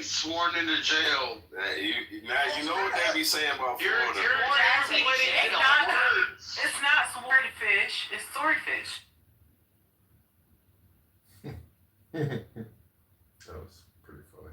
getting sworn into jail. Now you know what they be saying about Florida. It's not swordfish. It's swordfish. That was pretty funny.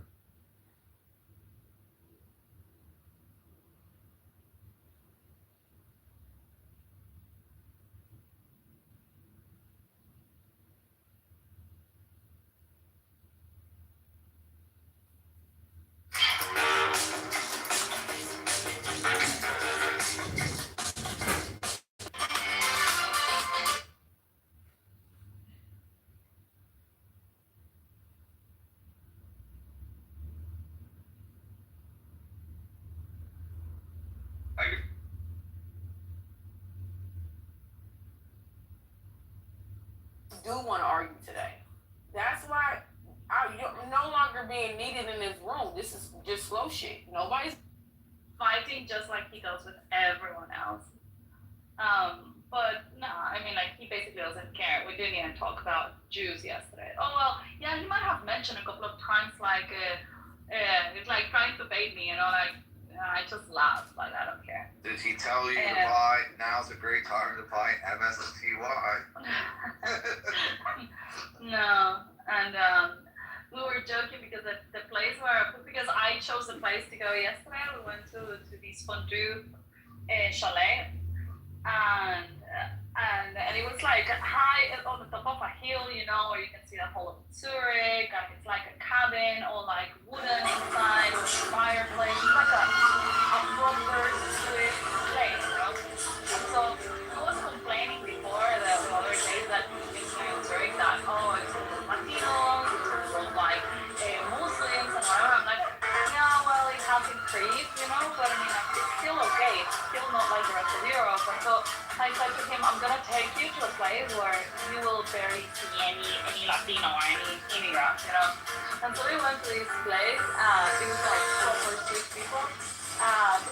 Do want to argue today. That's why you're no longer being needed in this room. This is just slow shit. Nobody's fighting just like he does with everyone else. But no, I mean, like, he basically doesn't care. We didn't even talk about Jews yesterday. Oh, well, yeah, he might have mentioned a couple of times, like, it's like trying to bait me, you know, like, I just laugh, like, I don't care. Did he tell you to buy, now's a great time to buy MSTY? No, and we were joking because the place because I chose the place to go yesterday. We went to this fondue chalet, and it was like high on the top of a hill, you know, where you can see the whole of Zurich, and it's like a cabin, all like wooden inside with a fireplace. It's like a proper Swiss place, you know. And so I was complaining before the other days that in Zurich that it's full of Latinos, it's full of like Muslims and whatever. I'm like, yeah, well, it has increased, you know, but I mean, it's still okay. It's still not like the rest of Europe. And so I said to him, I'm gonna take you to a place where you will barely see any Latino or any immigrant, you know. And so we went to this place. It was like proper Swiss people. And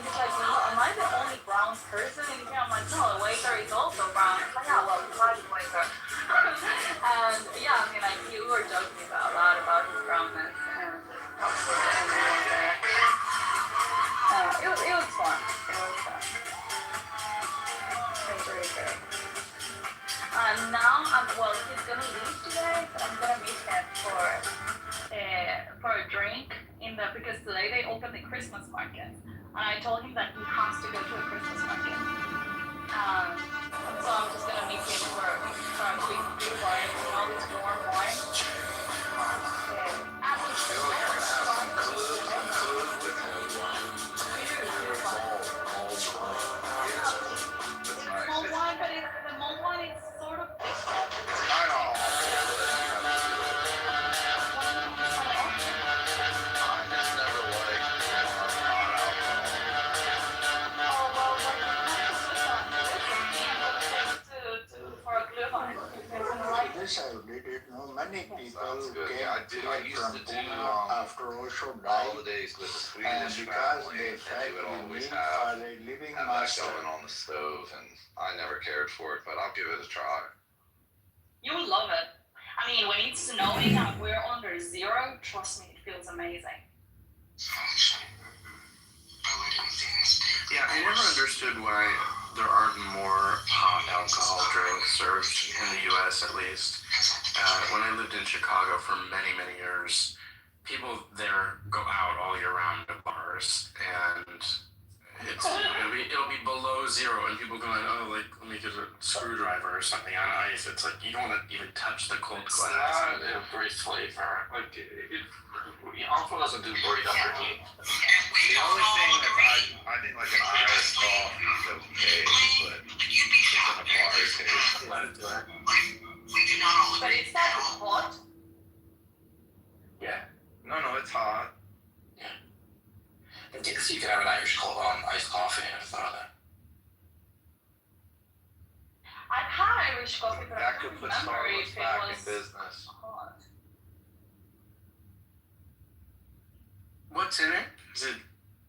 he's like, well, am I the only brown person in here? I'm like, no, the waiter is also brown. He's like, yeah, well, why the waiter? And yeah, I mean, like, you were joking a lot about his brownness and it was fun. It was fun. It was really good. And now, he's gonna leave today, but I'm gonna meet him for a drink because today they opened the Christmas market, and I told him that he has to go to a Christmas market. So I'm just gonna meet him for a quick few wine, you know, this warm wine. Many people I used to do after Osho died, holidays with the and Swedish because family, they and felt they would the always need have for a living that master. going on the stove, and I never cared for it, but I'll give it a try. You will love it. I mean, when it's snowing and we're under zero, trust me, it feels amazing. Yeah, I never understood why there aren't more hot alcohol drinks served in the U.S. at least. When I lived in Chicago for many, many years, people there go out all year round to bars, and it'll be below zero, and people going, like, let me get a screwdriver or something on ice. It's like, you don't want to even touch the cold glass. It's not a great flavor. Like, alcohol doesn't do great under heat. The only thing that I think like an Irish coffee is okay, but it's an acquired taste. But it's not hot. Yeah. No, it's hot. Yeah. So you could have an iced coffee, I never thought of that. I've had Irish coffee, but That I could can't put remember if Starbucks it back in was business. hot. What's in it? Is it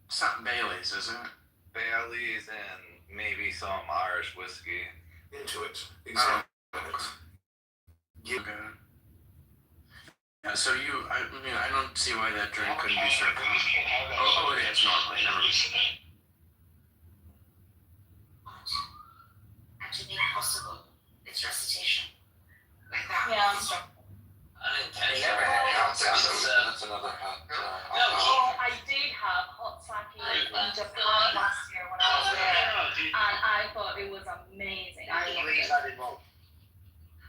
something Bailey's, isn't it? Bailey's and maybe some Irish whiskey. Into it. Exactly. Okay. So I mean, I don't see why that drink couldn't be served. Oh, yeah, it's not. Never mind. Actually made possible its recitation. Like that. Yeah. Unintentional. Never had hot That's another hot. Oh, I did have hot sake in Japan last year when I was there, and I thought it was amazing. I loved it.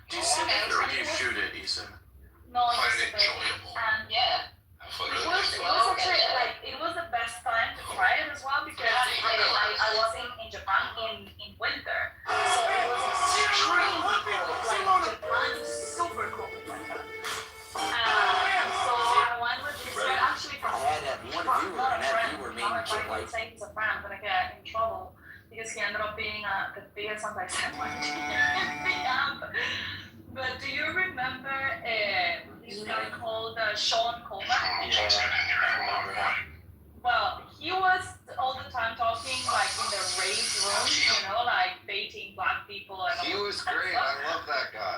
Do you sip it or do you shoot it, Issa? No, Quite it's enjoyable. and Yeah. it was actually like it was the best time to try it as well because I was in Japan in winter, so it was extremely cold. Like Japan is super cold in winter. And so I went with this friend actually from I had that one viewer, not a and that friend, viewer made not me a friend, like, say he's a friend, but I get in trouble because he ended up being the biggest anti-Semite in the camp. But do you remember this guy called Sean Coleman? Yeah, I remember that. Well, he was all the time talking like in the race room, you know, like baiting black people and He all was that great. stuff. I love that guy.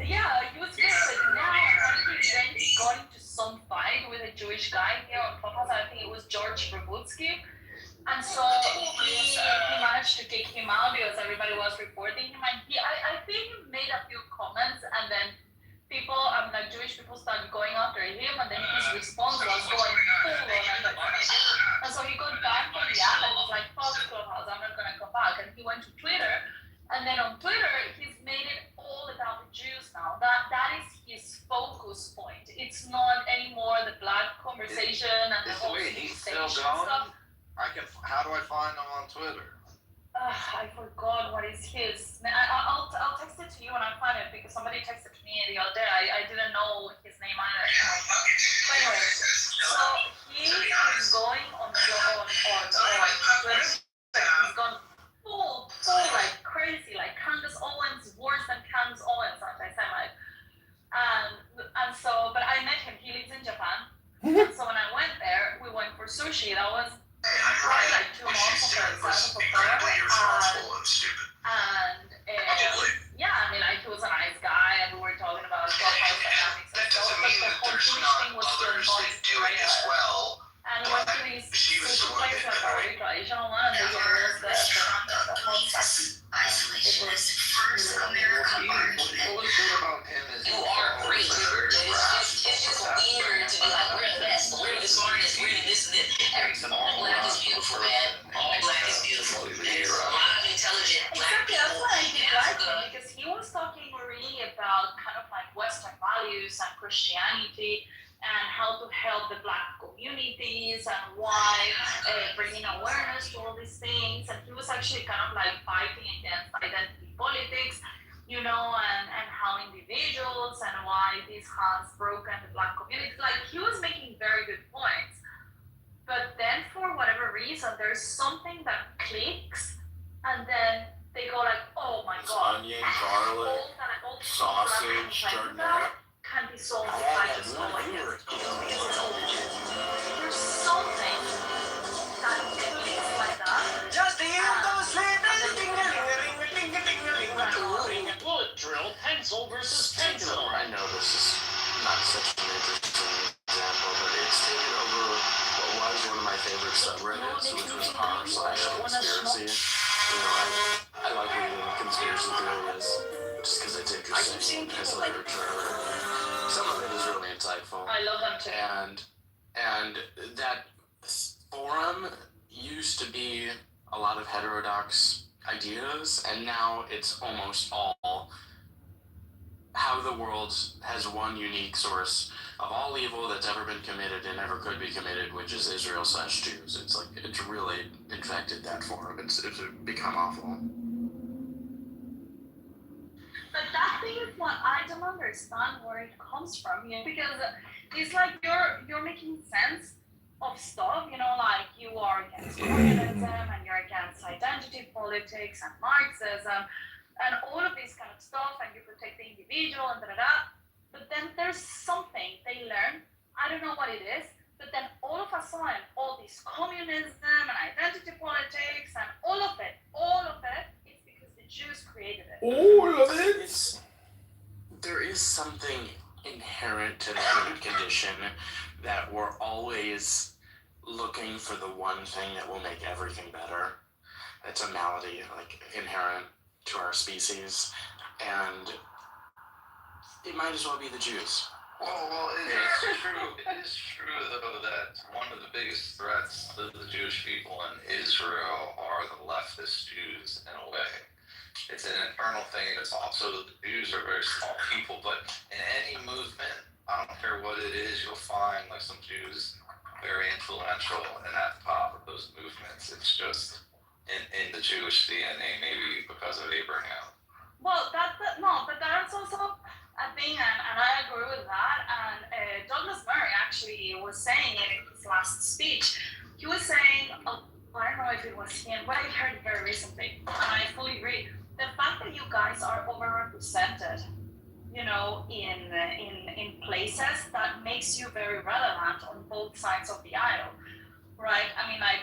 Yeah, he was good, but now apparently then he got into some fight with a Jewish guy here on Clubhouse. I think it was George Verbutsky. And so he managed to kick him out because everybody was reporting him. And I think he made a few comments, and then people, like Jewish people, started going after him, and then his response was going full on anti-Semitism. And so he got banned from the app, and was like, "Fuck Clubhouse, I'm not gonna come back." And he went to Twitter, and then on Twitter, he's made it all about the Jews now. That is his focus point. It's not anymore the black conversation and the whole Wait, he's still civilization going? stuff. How do I find him on Twitter? I forgot what is his. I'll text it to you when I find it because somebody texted to me the other day. I didn't know his name either. But anyway, so he is going on Twitter. He's gone full like crazy, like Candace Owens, worse than Candace Owens, anti-Semite. And so, but I met him. He lives in Japan. And so when I went there, we went for sushi. That was probably like 2 months before I and yeah, I mean, like he was a nice guy, and we were talking about clubhouse dynamics and stuff. But the whole Jewish thing was still going right away. And we went to these sushi places like a traditional one, and they gave us the whole section. Isolation is first American art. What was good about him is You are great. It's just weird to be like, we're the best, we're the smartest, we're the this and this. All black is beautiful, man. All black is beautiful. There's a lot of intelligent black Exactly, that's people. what I did like him, because he was talking really about kind of like Western values and Christianity and how to help the black communities and why bringing awareness to all these things. And he was actually kind of like fighting against identity politics, you know, and how individuals and why this has broken the black community. Like he was making very good points. But then for whatever reason, there's something that clicks, and then they go like, oh my god, Onion, garlic, all sausage, giardiniera. can be solved I by had just that one going viewer. there's something that clicks like that. Just the end of Bullet drill, pencil versus pencil. I know this is not such an interesting example, but it's taken over what was one of my favorite subreddits, which was r/conspiracy. You know, I like reading conspiracy theories just because it's interesting as literature. Some of it is really insightful. I love them too. And that forum used to be a lot of heterodox ideas, and now it's almost all how the world has one unique source of all evil that's ever been committed and ever could be committed, which is Israel/Jews. It's like it's really infected that forum. It's become awful. But that thing is what I don't understand where it comes from, you know, because it's like you're making sense of stuff, you know, like you are against communism and you're against identity politics and Marxism and all of this kind of stuff, and you protect the individual and da-da-da. But then there's something they learn, I don't know what it is, but then all of a sudden, all this communism and identity politics and all of it, it's because the Jews created it. All of it. There is something inherent to the human condition that we're always looking for the one thing that will make everything better. It's a malady, like, inherent to our species, and it might as well be the Jews. Well, it is true. It is true, though, that one of the biggest threats to the Jewish people in Israel are the leftist Jews, in a way. It's an internal thing. It's also the Jews are very small people, but in any movement, I don't care what it is, you'll find like some Jews very influential and at the top of those movements. It's just in the Jewish DNA, maybe because of Abraham. Well, no, but that's also a thing, and I agree with that. And Douglas Murray actually was saying it in his last speech. He was saying, I don't know if it was him, but I heard it very recently, and I fully agree. The fact that you guys are overrepresented, you know, in places that makes you very relevant on both sides of the aisle, right? I mean, like,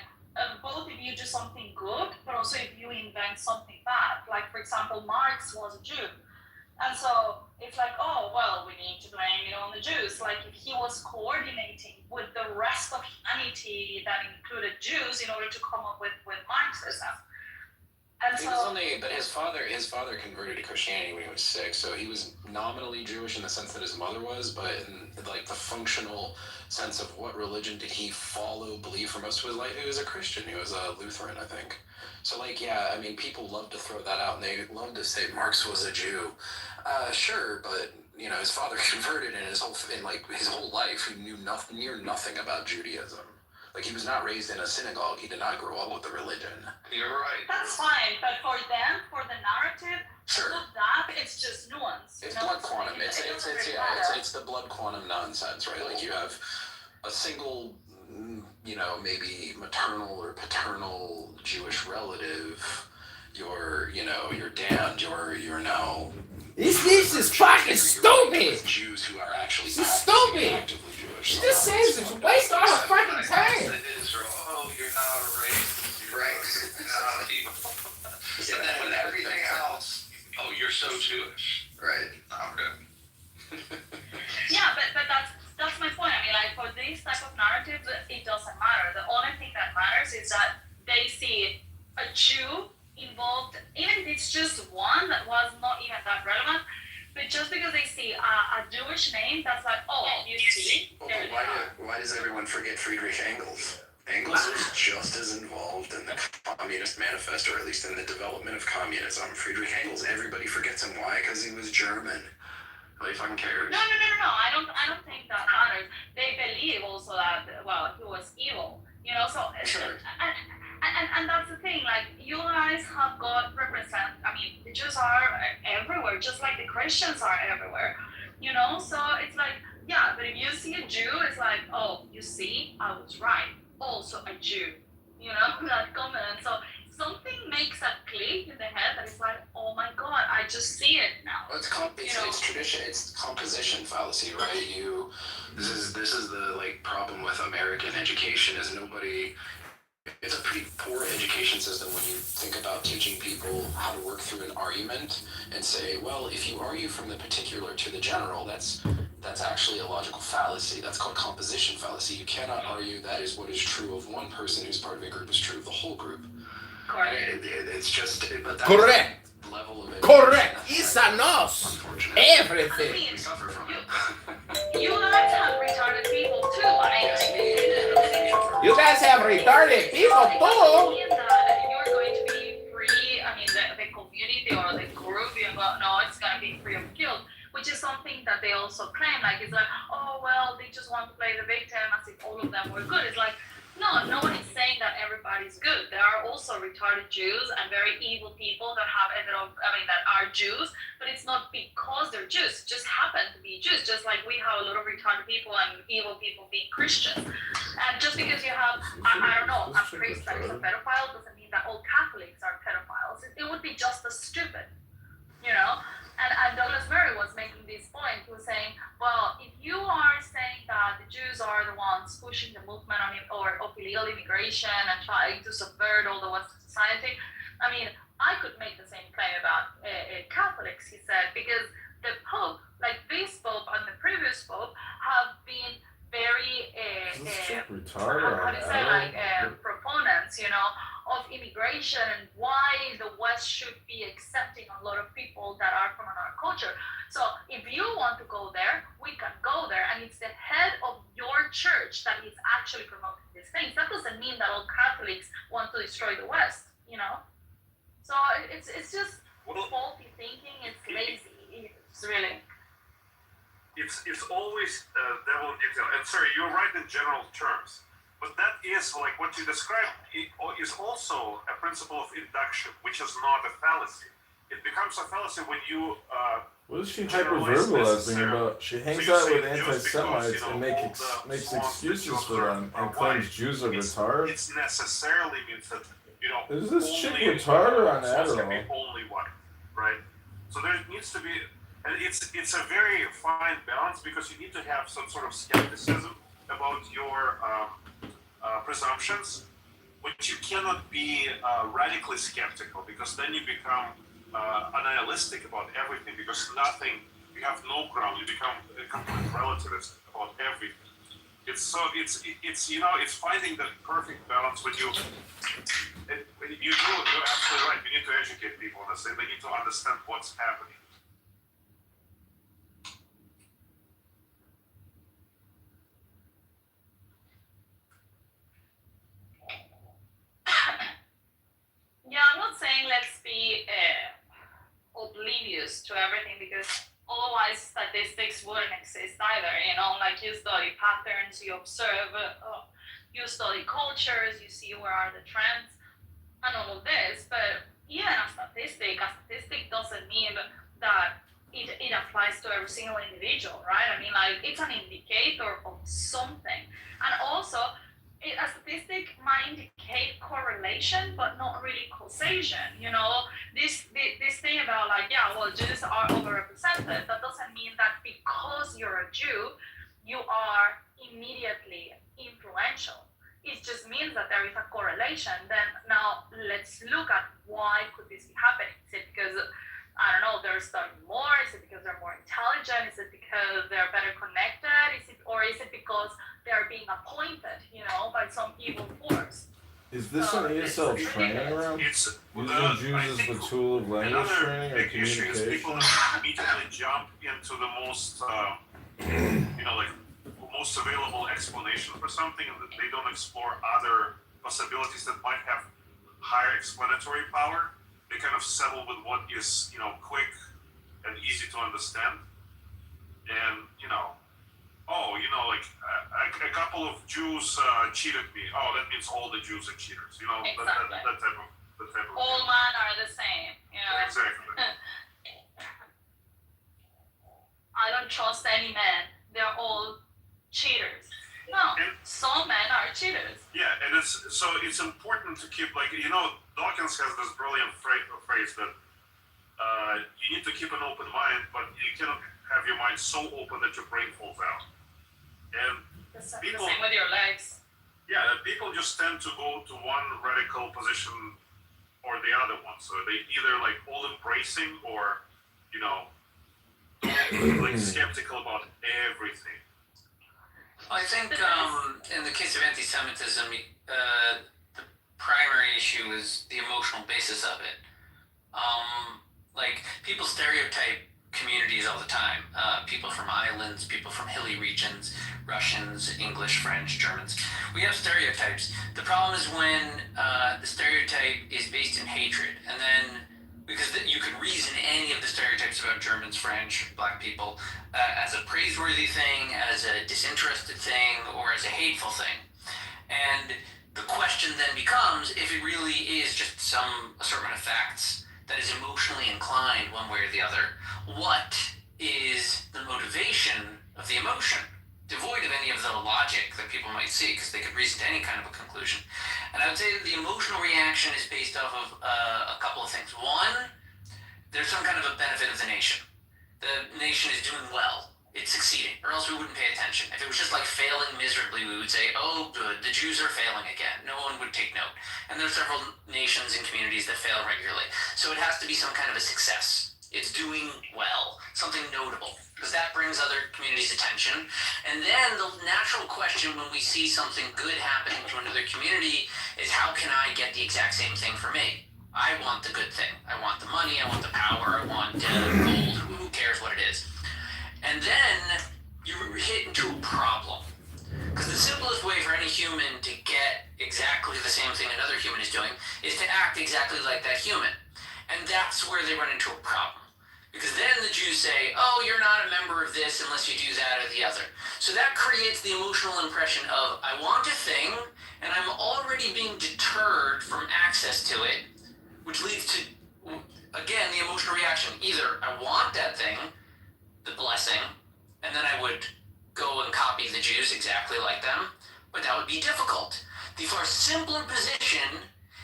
both if you do something good, but also if you invent something bad. Like, for example, Marx was a Jew. And so it's like, oh, well, we need to blame it on the Jews. Like, if he was coordinating with the rest of humanity that included Jews in order to come up with Marxism. And He was only, but his father converted to Christianity when he was 6, so he was nominally Jewish in the sense that his mother was, but in like the functional sense of what religion did he follow, believe for most of his life, he was a Christian. He was a Lutheran, I think. So, like, yeah, I mean, people love to throw that out, and they love to say Marx was a Jew. Sure, but you know, his father converted, and his whole life, he knew near nothing about Judaism. Like, he was not raised in a synagogue. He did not grow up with the religion. You're right. that's fine, but for them, for the narrative, Sure. all of that, it's just nuance. It's you know? blood quantum. It doesn't really Yeah, matter. it's the blood quantum nonsense, right? Like, you have a single, you know, maybe maternal or paternal Jewish relative. You're damned. You're now. This is fucking stupid. Jews who are actually This is stupid. actively Jewish. She just says it's a waste of our fucking time. Israel, oh, you're not a racist. You're racist. You're not a people. And then with everything else, oh, you're so Jewish. Right. Okay. Yeah, but that's my point. I mean, like, for these type of narratives, it doesn't matter. The only thing that matters is that they see a Jew involved, even if it's just one that was not even that relevant, but just because they see a Jewish name, that's like, oh, you see, Well, there but they are. why does everyone forget Friedrich Engels? Engels was just as involved in the Communist Manifesto, or at least in the development of communism. Friedrich Engels, everybody forgets him. Why? Because he was German. Nobody fucking cares. No. I don't think that matters. They believe also that, well, he was evil. You know, so Sure. and that's the thing. Like, you guys have got I mean, the Jews are everywhere, just like the Christians are everywhere. You know, so it's like, yeah, but if you see a Jew, it's like, oh, you see, I was right. Also a Jew. You know, that comment. So something makes a click in the head that is like, oh my God, I just see it now. Well, it's tradition. It's composition fallacy, right? This is the like problem with American education is nobody. It's a pretty poor education system when you think about teaching people how to work through an argument and say, well, if you argue from the particular to the general, that's actually a logical fallacy. That's called composition fallacy. You cannot argue that is what is true of one person who's part of a group is true of the whole group. Correct. It's just, but that's Correct. the level of it. Correct. It's a nos. Unfortunately. I Everything. mean, We suffer from it. you guys have retarded people too. You guys have retarded people too. Mean that you're going to be free. I mean, the community or the group, you know, no, it's gonna be free of guilt, which is something that they also claim. Like, it's like, oh well, they just want to play the victim as if all of them were good. It's like, no one is saying that everybody's good. There are also retarded Jews and very evil people that that are Jews, but it's not because they're Jews. It just happen to be Jews, just like we have a lot of retarded people and evil people being Christians. And just because you have, I don't know, a priest that is a pedophile doesn't mean that all Catholics are pedophiles. It would be just as stupid, you know? And Douglas Murray was making this point. He was saying, well, if you are saying that the Jews are the ones pushing the movement of illegal immigration and trying to subvert all the Western society, I mean, I could make the same claim about Catholics, he said, because the Pope, like this Pope and the previous Pope, have been very how do you say, like proponents, of immigration and why the West should be accepting a lot of people that are from another culture. So if you want to go there, we can go there, and it's the head of your church that is actually promoting these things. That doesn't mean that all Catholics want to destroy the West, So it's just faulty thinking. It's lazy. It's really. It's always devil in detail. And sorry, you're right in general terms. But that is, like what you described, is also a principle of induction, which is not a fallacy. It becomes a fallacy when you. What is she hyperverbalizing about? She hangs out with anti-Semites and makes excuses for them and claims Jews are retarded. It necessarily means that, Is this chick retarded or on Adderall? Only white, right? So there needs to be, and it's a very fine balance, because you need to have some sort of skepticism about your presumptions, but you cannot be radically skeptical, because then you become nihilistic about everything, because you have no ground, you become a complete relativist about everything. It's finding that perfect balance when you're absolutely right. We need to educate people on this. They need to understand what's happening. Yeah, I'm not saying let's be oblivious to everything, because otherwise statistics wouldn't exist either. Like you study patterns, you observe, you study cultures, you see where are the trends and all of this. But even a statistic doesn't mean that it applies to every single individual, right? I mean, like, it's an indicator of something. And also, a statistic might indicate correlation, but not really causation. This thing about, like, Jews are overrepresented. That doesn't mean that because you're a Jew, you are immediately influential. It just means that there is a correlation. Then now let's look at why could this be happening. Is it because, I don't know, they're studying more? Is it because they're more intelligent? Is it because they're better connected? Or is it because they're being appointed, by some evil force? Is this an ESL training room? Using Jews as the tool of language training or big issue is people communication? immediately jump into the most, most available explanation for something, and that they don't explore other possibilities that might have higher explanatory power. They kind of settle with what is, quick and easy to understand. And, a couple of Jews cheated me. Oh, that means all the Jews are cheaters. Exactly. That type of. All men are the same. Exactly. I don't trust any man. They're all cheaters. No, some men are cheaters. Yeah, and it's important to keep, Dawkins has this brilliant phrase that you need to keep an open mind, but you cannot have your mind so open that your brain falls out. And The same with your legs. Yeah, people just tend to go to one radical position or the other one. So they either all embracing or, skeptical about everything. Well, I think in the case of anti-Semitism, the primary issue is the emotional basis of it. People stereotype communities all the time. People from islands, people from hilly regions, Russians, English, French, Germans. We have stereotypes. The problem is when the stereotype is based in hatred, and then because you could reason any of the stereotypes about Germans, French, black people as a praiseworthy thing, as a disinterested thing, or as a hateful thing. And the question then becomes if it really is just some assortment of facts that is emotionally inclined one way or the other. What is the motivation of the emotion? Devoid of any of the logic that people might see, because they could reason to any kind of a conclusion. And I would say that the emotional reaction is based off of a couple of things. One, there's some kind of a benefit of the nation. The nation is doing well. It's succeeding, or else we wouldn't pay attention. If it was just failing miserably, we would say, oh, good, the Jews are failing again. No one would take note. And there are several nations and communities that fail regularly. So it has to be some kind of a success. It's doing well, something notable, because that brings other communities' attention. And then the natural question when we see something good happening to another community is, how can I get the exact same thing for me? I want the good thing. I want the money. I want the power. I want gold. Who cares what it is? And then you hit into a problem. Because the simplest way for any human to get exactly the same thing another human is doing is to act exactly like that human. And that's where they run into a problem. Because then the Jews say, oh, you're not a member of this unless you do that or the other. So that creates the emotional impression of, I want a thing, and I'm already being deterred from access to it, which leads to, again, the emotional reaction. Either I want that thing, the blessing, and then I would go and copy the Jews exactly like them, but that would be difficult. The far simpler position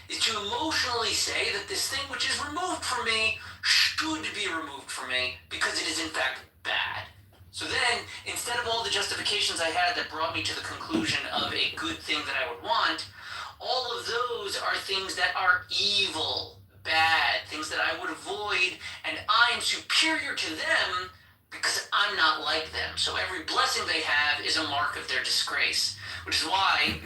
is to emotionally say that this thing which is removed from me should be removed from me because it is in fact bad. So then, instead of all the justifications I had that brought me to the conclusion of a good thing that I would want, all of those are things that are evil, bad, things that I would avoid, and I'm superior to them because I'm not like them. So every blessing they have is a mark of their disgrace. Which is why,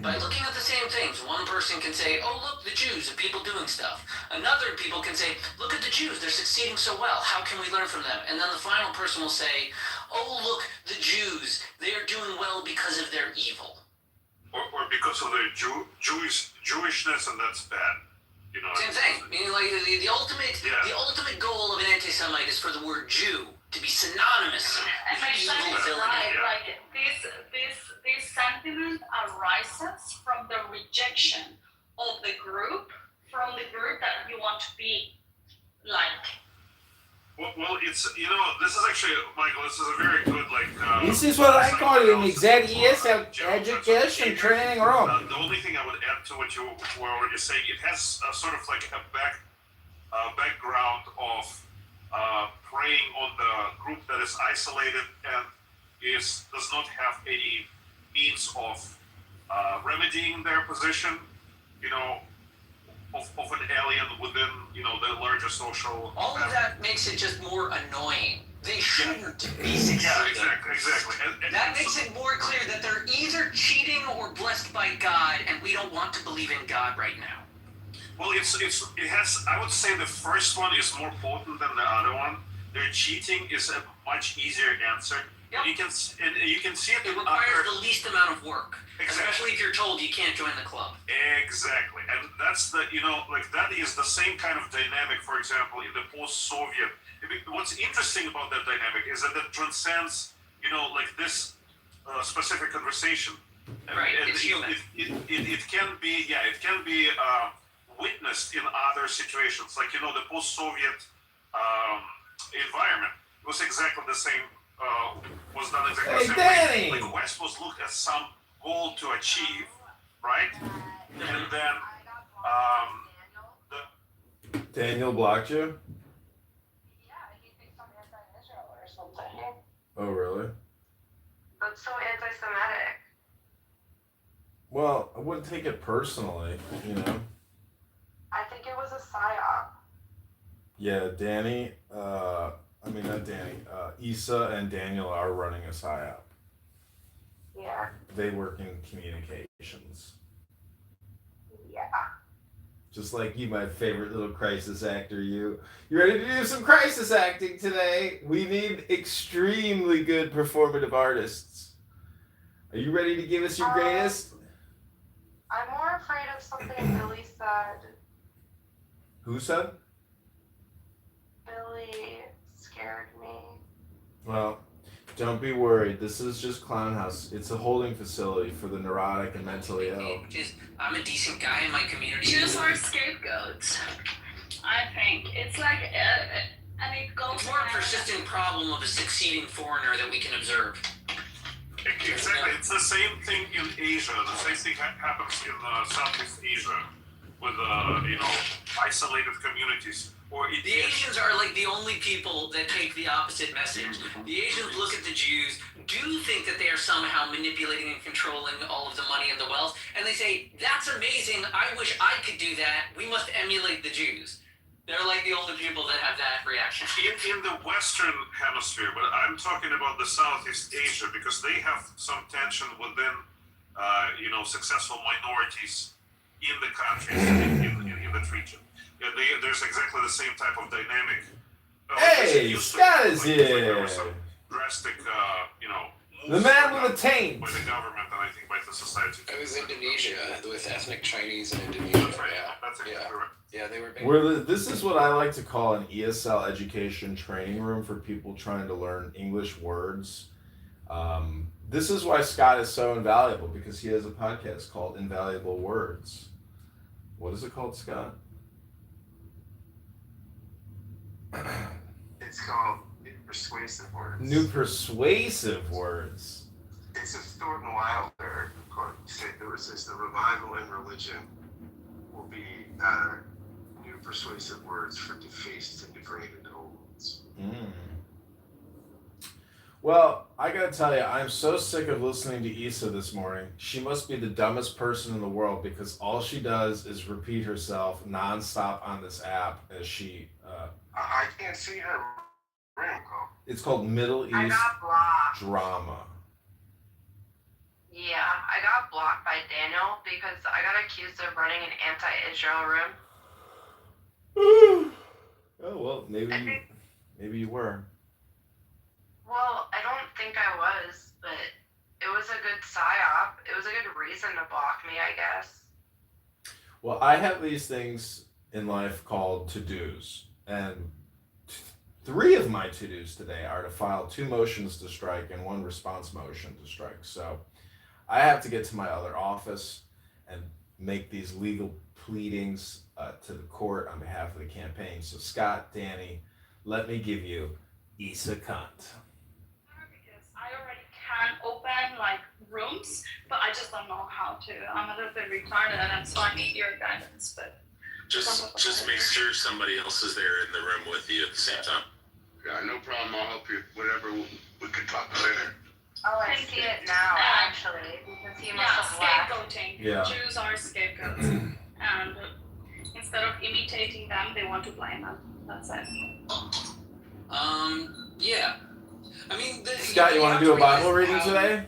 by looking at the same things, one person can say, oh, look, the Jews, the people doing stuff. Another people can say, look at the Jews, they're succeeding so well. How can we learn from them? And then the final person will say, oh, look, the Jews, they are doing well because of their evil. Or because of their Jewishness, and that's bad. You know, same thing. Meaning, like, the ultimate goal of an anti-Semite is for the word Jew to be synonymous And my with son evil is villainy. right, like this sentiment arises from the rejection of the group, from the group that you want to be like. Well, it's, you know, this is actually, Michael, this is a very good, like... This is what I call an ZES education training room. The only thing I would add to what you were already saying, it has a sort of like a background of preying on the group that is isolated and does not have any means of remedying their position, you know, of an alien within, you know, the larger social... All of that makes it just more annoying. They shouldn't be succeeding. Yeah, exactly. And that makes it more clear that they're either cheating or blessed by God, and we don't want to believe in God right now. Well, it has, I would say the first one is more potent than the other one. Their cheating is a much easier answer. Yep. You can see it. It requires the least amount of work, Exactly. especially if you're told you can't join the club. Exactly, and that's the, you know, like that is the same kind of dynamic, for example, in the post-Soviet. What's interesting about that dynamic is that it transcends, you know, like this specific conversation. Right, and it's human. It can be witnessed in other situations, like, you know, the post-Soviet environment was exactly the same. Was done exactly the same Danny! way. Like West was looked as some goal to achieve, right? And then Daniel blocked you? Yeah, he thinks I'm anti-Israel or something. Oh, really? That's so anti-Semitic. Well, I wouldn't take it personally, you know? I think it was a psyop. Yeah, Danny, not Danny, Issa and Daniel are running a PSYOP. Yeah. They work in communications. Yeah. Just like you, my favorite little crisis actor, you. You ready to do some crisis acting today? We need extremely good performative artists. Are you ready to give us your greatest? I'm more afraid of something Billy said. Who said? Billy scared me. Well, don't be worried. This is just Clown House. It's a holding facility for the neurotic and mentally ill. I'm a decent guy in my community. Jews are scapegoats. I think it's like, and it goes. It's more a persistent problem of a succeeding foreigner that we can observe. exactly, it's the same thing in Asia. The same thing happens in Southeast Asia with you know, isolated communities. The Asians are like the only people that take the opposite message. The Asians look at the Jews, do think that they are somehow manipulating and controlling all of the money and the wealth, and they say, that's amazing, I wish I could do that, we must emulate the Jews. They're like the only people that have that reaction. In the Western Hemisphere, but I'm talking about the Southeast Asia because they have some tension within, successful minorities in the countries in that region. Yeah, there's exactly the same type of dynamic. Hey, Scott is There were here. some drastic, The moves man done with a taint. by the government and I think by the society. It was Indonesia with ethnic Chinese in Indonesia. That's right. Yeah, That's exactly right. yeah, they were big. This is what I like to call an ESL education training room for people trying to learn English words. This is why Scott is so invaluable, because he has a podcast called Invaluable Words. What is it called, Scott? It's called New Persuasive Words. New Persuasive Words. It's a Thornton Wilder quote. He said the revival in religion will be new persuasive words for defaced and degraded old ones. Well, I gotta tell you, I'm so sick of listening to Issa this morning. She must be the dumbest person in the world because all she does is repeat herself nonstop on this app as she. I can't see her room call. It's called Middle I East got blocked. Drama. Yeah, I got blocked by Daniel because I got accused of running an anti-Israel room. Oh well, maybe you were. Well, I don't think I was, but it was a good psyop. It was a good reason to block me, I guess. Well, I have these things in life called to-dos, and 3 of my to-dos today are to file 2 motions to strike and 1 response motion to strike. So I have to get to my other office and make these legal pleadings to the court on behalf of the campaign. So Scott, Danny, let me give you Issa Cunt. Because I already can open like rooms, but I just don't know how to. I'm a little bit retarded, and so I need your guidance. But just make sure somebody else is there in the room with you at the same time. Yeah, no problem. I'll help you. Whatever, we could talk later. Oh, I see it now, actually, because he must have left. Scapegoating. Yeah. Jews are scapegoats, and instead of imitating them, they want to blame them. That's it. Yeah. I mean, Scott, you want to do a Bible reading today?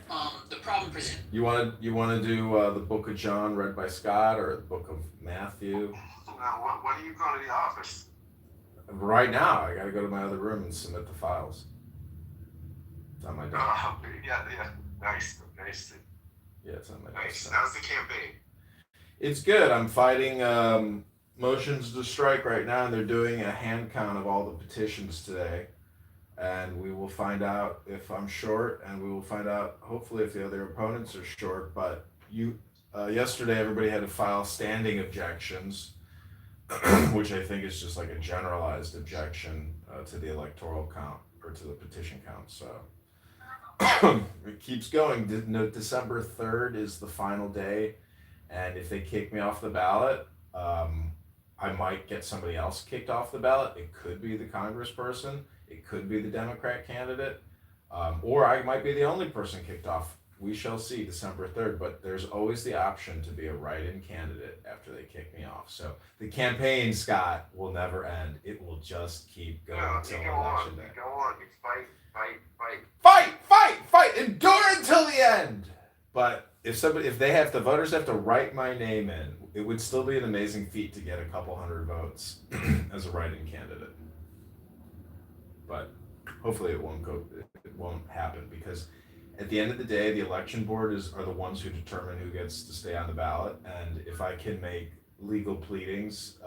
The problem present. You want to do the Book of John read by Scott or the Book of Matthew? When are you going to the office? Right now, I got to go to my other room and submit the files. It's on my desk. Oh, yeah, nice. Yeah, it's on my Nice. desk. How's the campaign? It's good. I'm fighting motions to strike right now, and they're doing a hand count of all the petitions today. And we will find out if I'm short, and we will find out hopefully if the other opponents are short. But yesterday everybody had to file standing objections, which I think is just like a generalized objection to the electoral count or to the petition count. So it keeps going. December 3rd is the final day, and if they kick me off the ballot, I might get somebody else kicked off the ballot. It could be the congressperson. It could be the Democrat candidate, or I might be the only person kicked off. We shall see December 3rd, but there's always the option to be a write-in candidate after they kick me off. So the campaign, Scott, will never end. It will just keep going until election day. Go on. You fight. Fight, endure until the end. But if the voters have to write my name in, it would still be an amazing feat to get a couple hundred votes as a write-in candidate. But hopefully it won't happen, because at the end of the day, the election board are the ones who determine who gets to stay on the ballot. And if I can make legal pleadings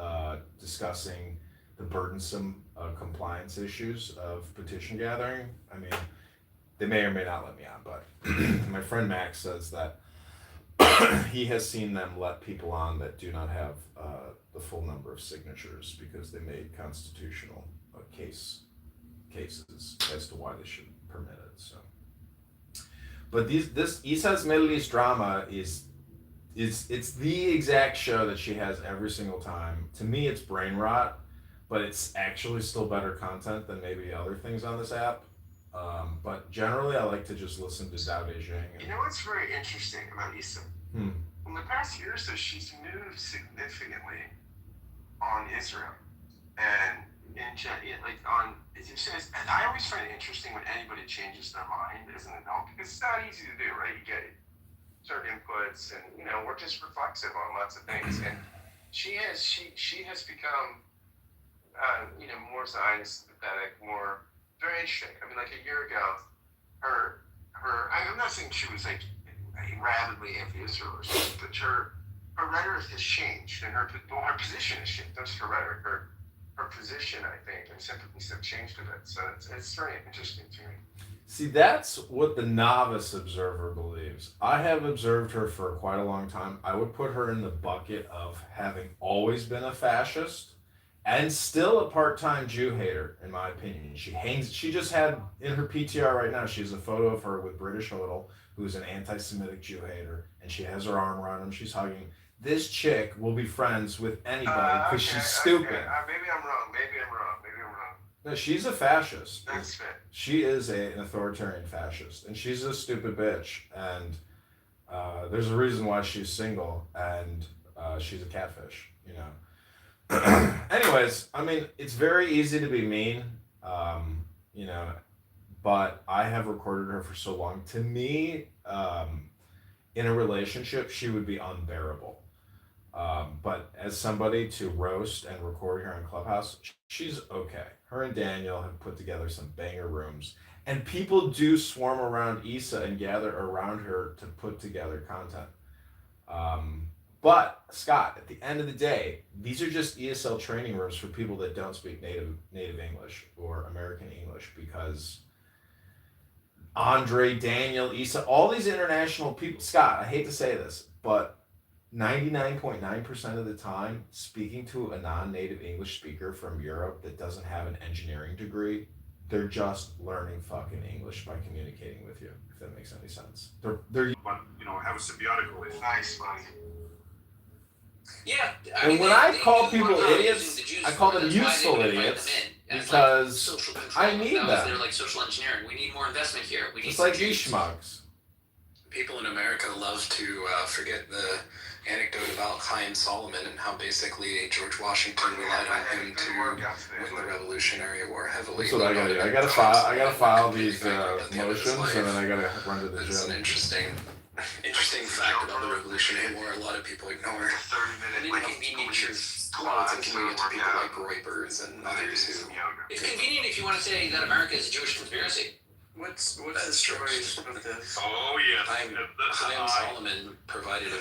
discussing the burdensome compliance issues of petition gathering, I mean, they may or may not let me on. But my friend Max says that he has seen them let people on that do not have the full number of signatures because they made constitutional cases as to why they should permit it. So, but this Issa's Middle East Drama it's the exact show that she has every single time. To me, it's brain rot, but it's actually still better content than maybe other things on this app. But generally, I like to just listen to Dao Beijing. You know what's very interesting about Issa? In the past year or so, she's moved significantly on Israel. And like on, it says, and I always find it interesting when anybody changes their mind as an adult, because it's not easy to do, right? You get certain inputs, and we're just reflexive on lots of things. And she has become, more Zionist, sympathetic, more very interesting. I mean, like a year ago, I'm not saying she was like rabidly anti-Israel or something, but her rhetoric has changed, and her position has changed. Not just her rhetoric, her position, I think, and sympathies have changed a bit. So it's very interesting to me. See, that's what the novice observer believes. I have observed her for quite a long time. I would put her in the bucket of having always been a fascist and still a part-time Jew hater, in my opinion. She just had, in her PTR right now, she has a photo of her with British Hodel, who's an anti-Semitic Jew hater, and she has her arm around him. She's hugging. This chick will be friends with anybody because she's stupid. Maybe I'm wrong. No, she's a fascist. That's fair. She is an authoritarian fascist, and she's a stupid bitch. And there's a reason why she's single, and she's a catfish. Anyways, I mean, it's very easy to be mean, but I have recorded her for so long. To me, in a relationship, she would be unbearable. But as somebody to roast and record here on Clubhouse, she's okay. Her and Daniel have put together some banger rooms, and people do swarm around Issa and gather around her to put together content. But Scott, at the end of the day, these are just ESL training rooms for people that don't speak native English or American English, because Andre, Daniel, Issa, all these international people, Scott, I hate to say this, but 99.9% of the time, speaking to a non-native English speaker from Europe that doesn't have an engineering degree, they're just learning fucking English by communicating with you, if that makes any sense. They're But, have a symbiotic relationship. Nice, buddy. Yeah. And when I call people idiots, I call them useful idiots because I need them. They're like social engineering. We need more investment here. We need It's like these schmucks. People in America love to forget the anecdote about Chaim Solomon and how basically George Washington relied on him to win the Revolutionary War heavily. That's what I gotta do. I gotta file these motions, and then I gotta run to the gym. It's an interesting fact about the Revolutionary War. A lot of people ignore. It's Inconvenient to people like Reupers and others who. It's convenient if you want to say that America is a Jewish conspiracy. What's the story of this? Oh, yes. Chaim Solomon provided a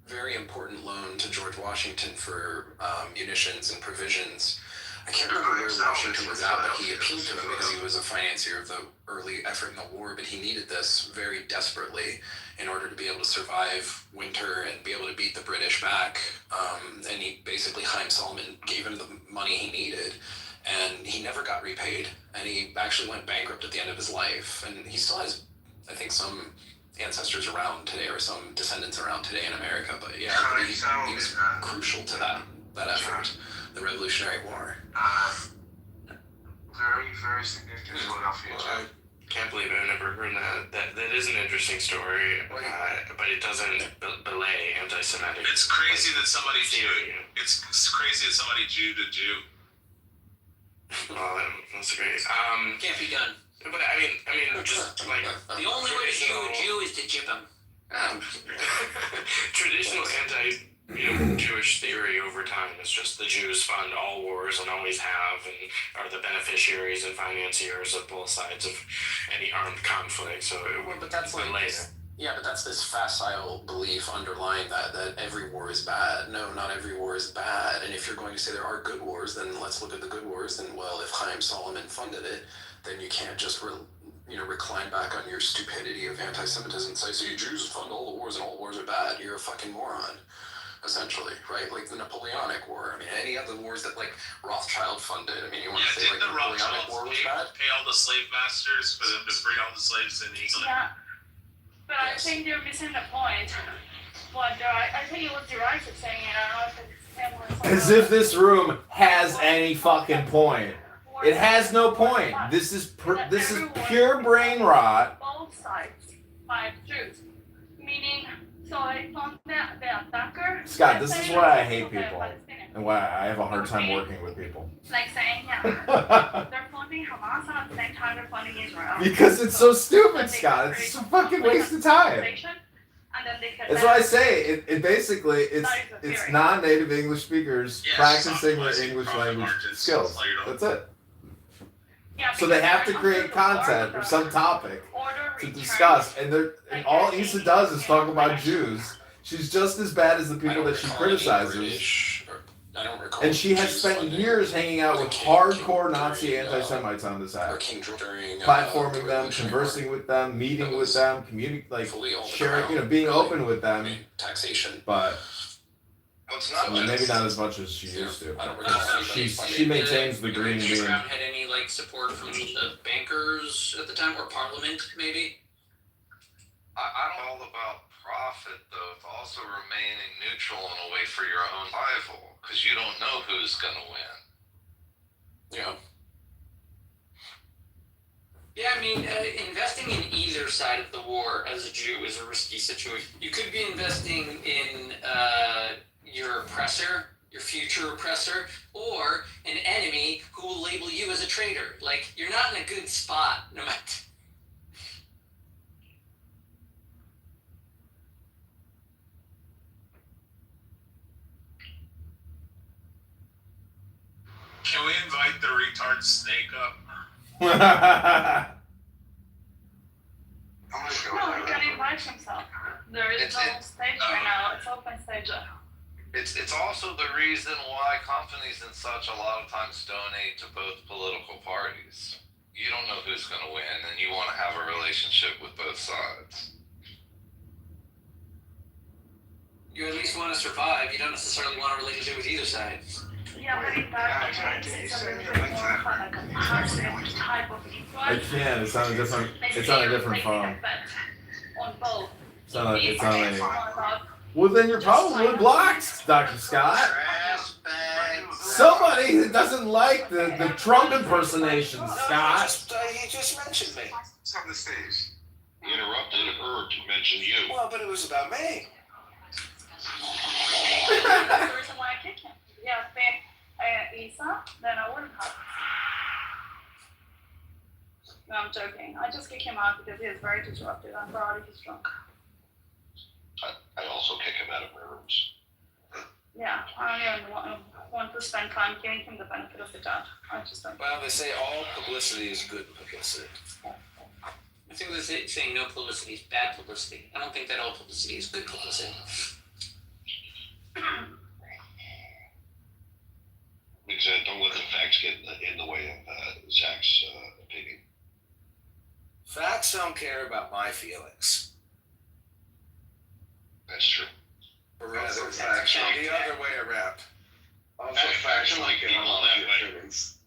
very important loan to George Washington for munitions and provisions. I can't remember where Washington was at, but he appealed to him because he was a financier of the early effort in the war, but he needed this very desperately in order to be able to survive winter and be able to beat the British back. And he basically, Chaim Solomon gave him the money he needed, and he never got repaid, and he actually went bankrupt at the end of his life. And he still has, I think, some ancestors around today or some descendants around today in America, but yeah, he was crucial to that effort, the Revolutionary War. Very, very significant Philadelphia. I can't believe I've never heard that. That is an interesting story, but it doesn't belay anti-Semitic. It's crazy that somebody Jew. It's crazy that somebody Jew to Jew. Well, that's great. Can't be done. But I mean, just like the only way to Jew a Jew is to jip him. Traditional Jewish theory over time is just the Jews fund all wars and always have, and are the beneficiaries and financiers of both sides of any armed conflict. So but that's like later. Yeah, but that's this facile belief underlying that every war is bad. No, not every war is bad. And if you're going to say there are good wars, then let's look at the good wars. Then, well, if Chaim Solomon funded it, then you can't just recline back on your stupidity of anti-Semitism and say, see, Jews fund all the wars and all wars are bad. You're a fucking moron, essentially, right? Like the Napoleonic War. I mean, any of the wars that like Rothschild funded. I mean, you want to say like the Napoleonic War was bad? Pay all the slave masters for them to free all the slaves in England. Yeah. But I think you're missing the point. I think it was derisive saying it. I don't know if it's him or As if this room has any fucking point. It has no point. This is pure brain rot. Both sides by Jews. Meaning, so I found that the attacker. Scott, this is why I hate people. and why I have a hard time working with people. Like saying, yeah, they're funding Hamas and at the same time they're funding Israel. Because it's so stupid, Scott. It's a fucking waste of time. And then they That's what I say. It basically it's non-native English speakers practicing their English language skills. That's it. Yeah, So they have to create content or some topic to discuss, and all Issa does is talk about Jews. She's just as bad as the people that she criticizes. I don't recall. And she has spent years hanging out with hardcore Nazi anti-Semites on this app, platforming them, conversing with them, meeting with them, sharing, being open with them. Taxation, but it's not maybe not as much as she used to. I don't recall. She maintains the green bean. Had any support from the bankers at the time, or Parliament maybe? I don't know about profit though. It's also remaining neutral in a way for your own survival, because you don't know who's gonna win. Yeah. Yeah, I mean, investing in either side of the war as a Jew is a risky situation. You could be investing in your oppressor, your future oppressor, or an enemy who will label you as a traitor. You're not in a good spot, no matter. Can we invite the retard snake up? No, he can invite himself. There is no stage right now. It's open stage. It's also the reason why companies and such a lot of times donate to both political parties. You don't know who's going to win, and you want to have a relationship with both sides. You at least want to survive. You don't necessarily want a relationship with either side. Yeah, but in that case, it's a little bit more like a passive type of influence. I can. It's on a different. It's on a different phone. On both. It's on a. Well, then you're probably blocked, Dr. Scott. Somebody that doesn't like the Trump impersonation, Scott. He just mentioned me. It's on the stage. He interrupted her to mention you. Well, but it was about me. That's the reason why I kicked him. Yeah, Isa, then I wouldn't have. No, I'm joking. I just kick him out because he is very disruptive and probably he's drunk. I also kick him out of my rooms. Yeah, I don't even want to spend time giving him the benefit of the doubt. I just don't. Well, they say all publicity is good publicity. I think they're saying no publicity is bad publicity. I don't think that all publicity is good publicity. Because don't let the facts get in the way of Zach's opinion. Facts don't care about my feelings. That's true. Or rather, facts the other way around. Also, facts don't care about your feelings.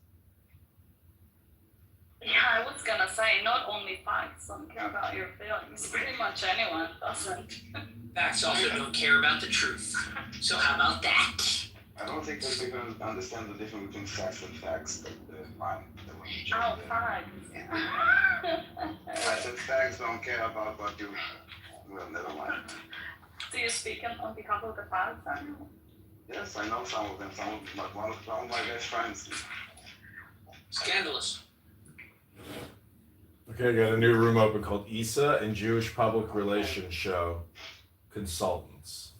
Yeah, I was gonna say, not only facts don't care about your feelings, pretty much anyone doesn't. Facts also don't care about the truth. So how about that? I don't think that people understand the difference between facts and facts. Oh, facts. I said facts don't care about what you. Well, never mind. Do you speak on behalf of the facts? Yes, I know some of them. One of my best friends. Scandalous. Okay, I got a new room open called Issa and Jewish Public Relations Show Consultants.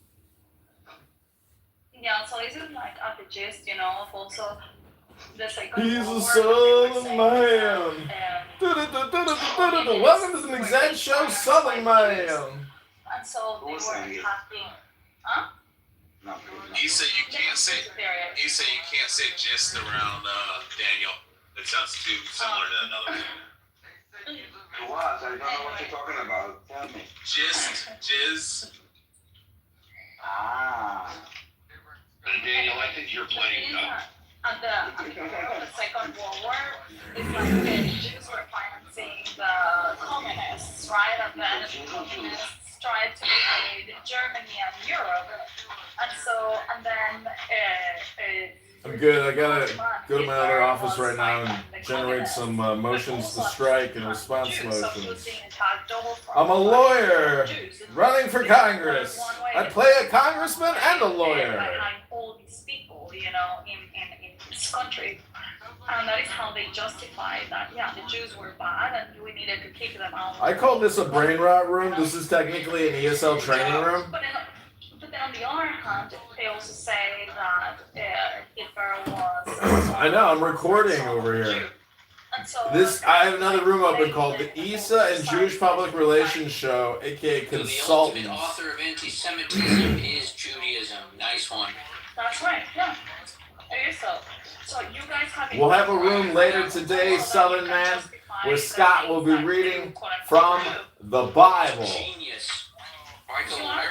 Yeah, so is it at the gist, of also the second He's World a War, Southern man. Welcome to the exact show, Southern man. And so they were attacking. Huh? Issa, you can't say gist around Daniel. It sounds too similar to another. What? I don't know what you're talking about. Tell me. Jizz. Ah. Daniel, I think you're playing At the Second World War, it's like the Jews were financing the communists, right? And then the communists tried to invade Germany and Europe. And then I'm good. I gotta go to my other office right now and generate some motions to strike and response motions. I'm a lawyer running for Congress. I play a congressman and a lawyer. All these people, you know, in this country. And that is how they justify that, yeah, the Jews were bad and we needed to kick them out. I call this a brain rot room. This is technically an ESL training room. But then on the other hand, they also say that Hitler was... I know, I'm recording over here. This, I have another room open called the ESA and Jewish Public Relations Show, aka Consultants. The ultimate author of anti-Semitism is Judaism. Nice one. That's right, yeah. It is so. So you guys have... We'll have a room later today, Southern Man, where Scott will be reading from the Bible. Genius. Michael, why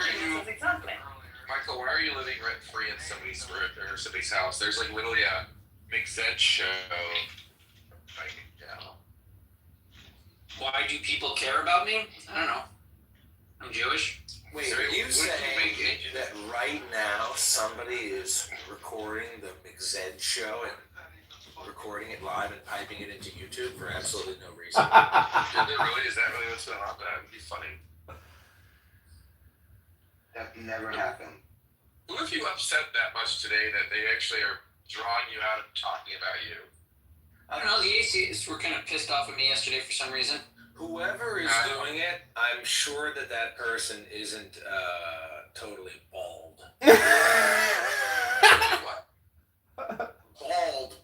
are you living rent free in somebody's room or somebody's house? There's like literally a McZed show. Like, yeah. Why do people care about me? I don't know. I'm Jewish. Wait, are you saying that right now somebody is recording the McZed show and recording it live and piping it into YouTube for absolutely no reason? Is that really what's going on? That would be funny. That never happened. Who have you upset that much today that they actually are drawing you out and talking about you? I don't know. The atheists were kind of pissed off at me yesterday for some reason. Whoever is doing it, I'm sure that that person isn't totally bald.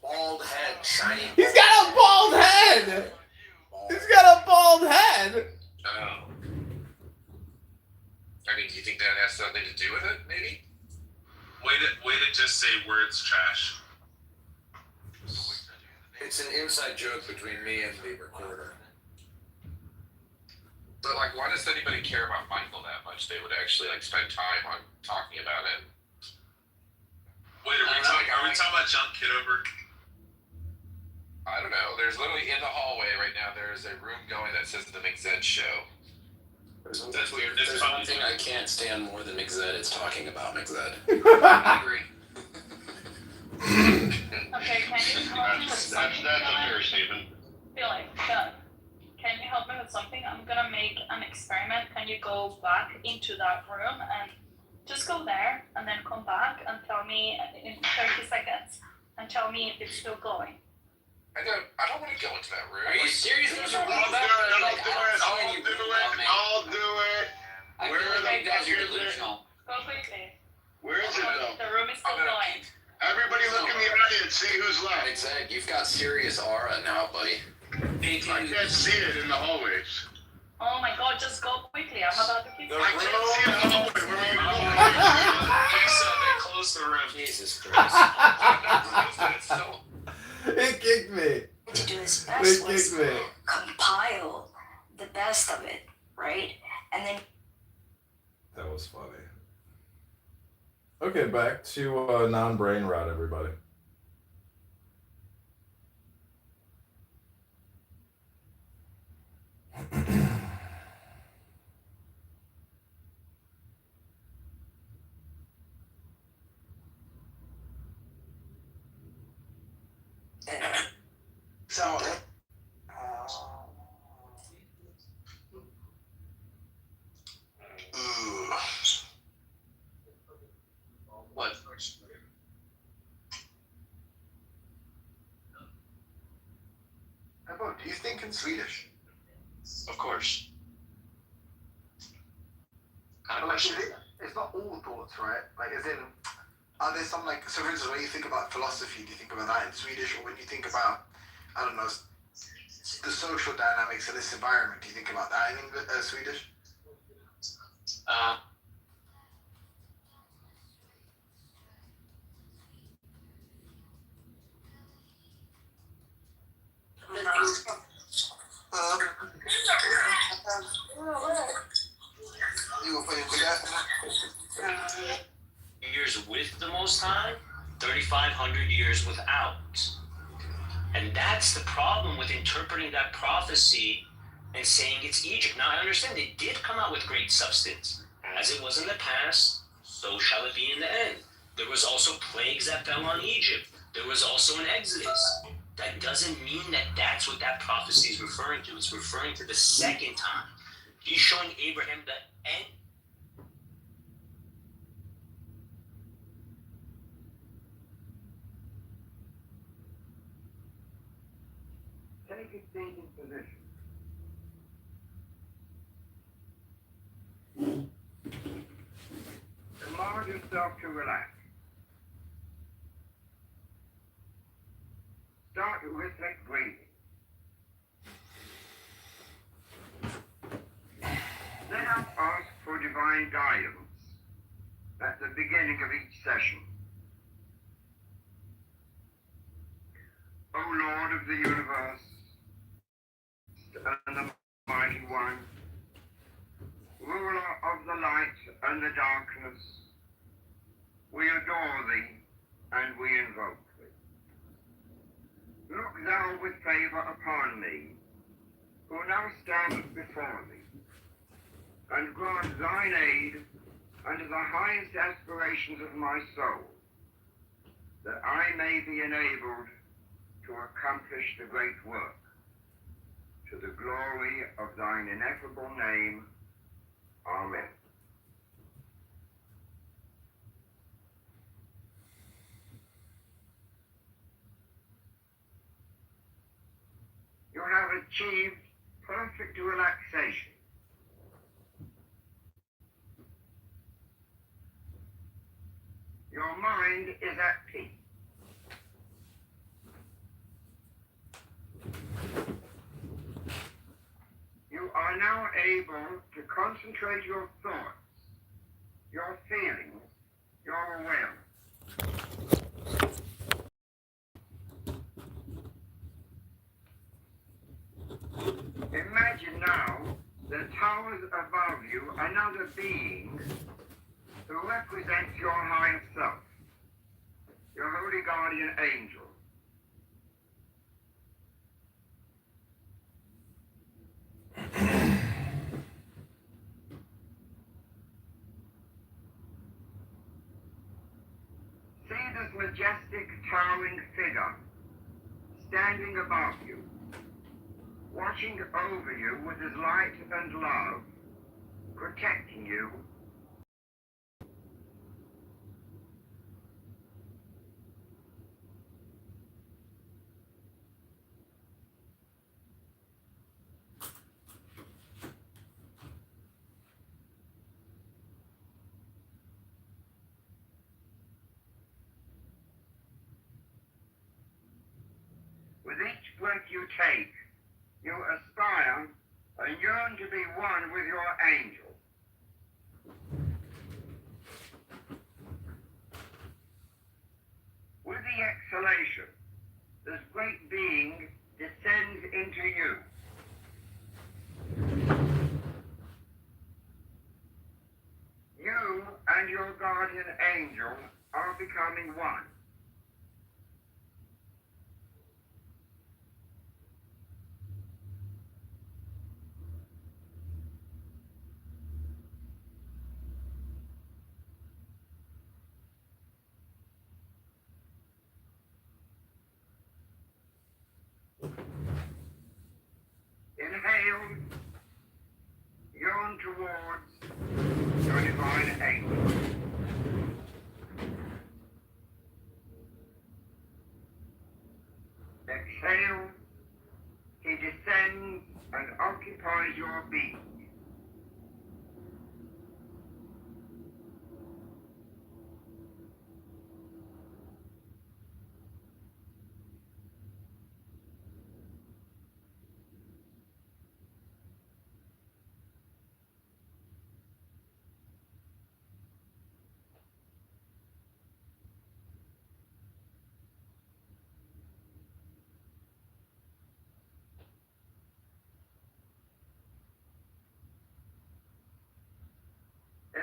Bald head, shiny. He's got a bald head. He's got a bald head. Oh. I mean, do you think that has something to do with it? Maybe. Way to just say words trash. It's an inside joke between me and the recorder. But like, why does anybody care about Michael that much? They would actually like spend time on talking about it. Wait, are we talking about John Kitover? I don't know. There's literally in the hallway right now. There's a room going that says the McZed show. That's weird. There's one thing I can't stand more than McZed is talking about McZed. I agree. Okay, can you help me with something? That's unfair, Stephen. Billy, can you help me with something? I'm gonna make an experiment. Can you go back into that room and just go there and then come back and tell me in 30 seconds and tell me if it's still going? I don't want to go into that room. Are you serious? I'll do it. I'll do it. I feel like you guys are delusional. Go quickly. Where is it though? The room is still going. Everybody look in the audience, see who's left. McZed, you've got serious aura now, buddy. I can't see it in the hallways. Oh my god, just go quickly. I'm about to keep I can't see it in the hallway. Where are we going? They closed the room. Jesus Christ. It kicked me. To do his It best was kicked me. compile the best of it, right? And then That was funny. Okay, back to non-brain rot, everybody. So, What? do you think in Swedish? Of course. Like, it's not all thoughts, right? Like, as in, are there some, like, so for instance, when you think about philosophy, do you think about that in Swedish? Or when you think about, I don't know, the social dynamics of this environment, do you think about that in Swedish? Years with the Most High, 3,500 years without. And that's the problem with interpreting that prophecy and saying it's Egypt. Now, I understand they did come out with great substance. As it was in the past, so shall it be in the end. There was also plagues that fell on Egypt. There was also an Exodus. That doesn't mean that that's what that prophecy is referring to. It's referring to the second time. He's showing Abraham the end. take a seated position. Command yourself to relax. Start your rhythmic breathing. Let us ask for divine guidance at the beginning of each session. O Lord of the universe and the mighty one, ruler of the light and the darkness, we adore thee and we invoke thee. Look thou with favor upon me, who now standeth before thee, and grant thine aid unto the highest aspirations of my soul, that I may be enabled to accomplish the great work, to the glory of thine ineffable name. Amen. You have achieved perfect relaxation. Your mind is at peace. You are now able to concentrate your thoughts, your feelings, your will. Imagine now that towers above you another being who represents your higher self, your holy guardian angel. See this majestic towering figure standing above you, watching over you with his light and love, protecting you. With each breath you take, you aspire and yearn to be one with your angel. With the exhalation, this great being descends into you. You and your guardian angel are becoming one. Inhale, yearn towards your divine angel. Exhale, he descends and occupies your being.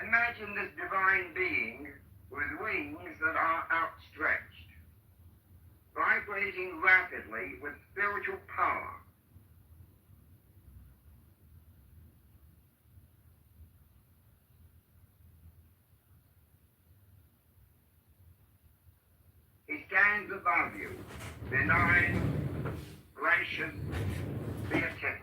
Imagine this divine being with wings that are outstretched, vibrating rapidly with spiritual power. He stands above you, benign, gracious, beatific.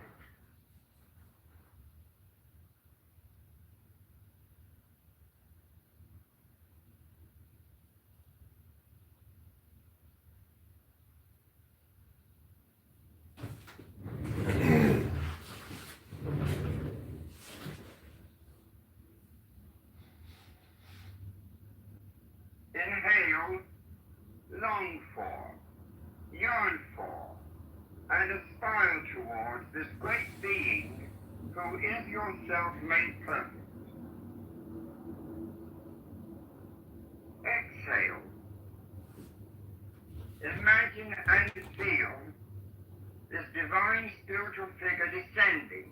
feel, long for, yearn for, and aspire towards this great being who is yourself made perfect. Exhale. Imagine and feel this divine spiritual figure descending,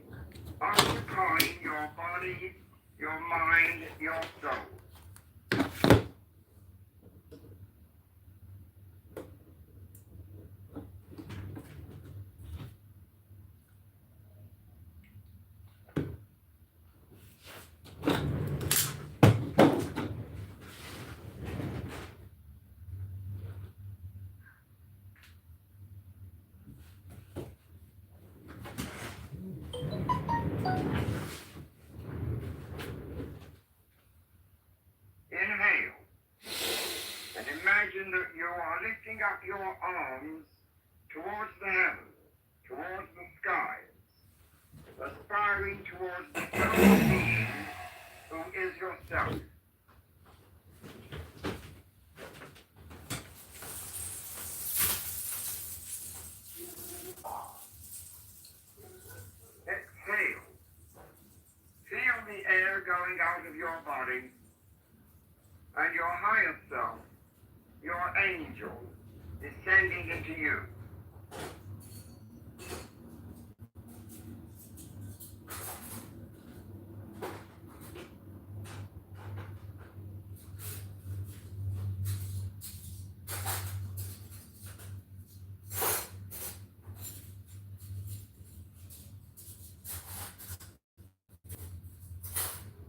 occupying your body, your mind, your soul. Inhale, and imagine that you are lifting up your arms towards the heavens, towards the skies, aspiring towards the eternal being who is yourself. Exhale. Feel the air going out of your body, and your higher self, your angel, descending into you.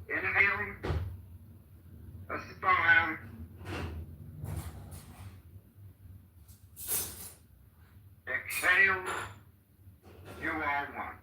Inhale, aspire, exhale, you are one.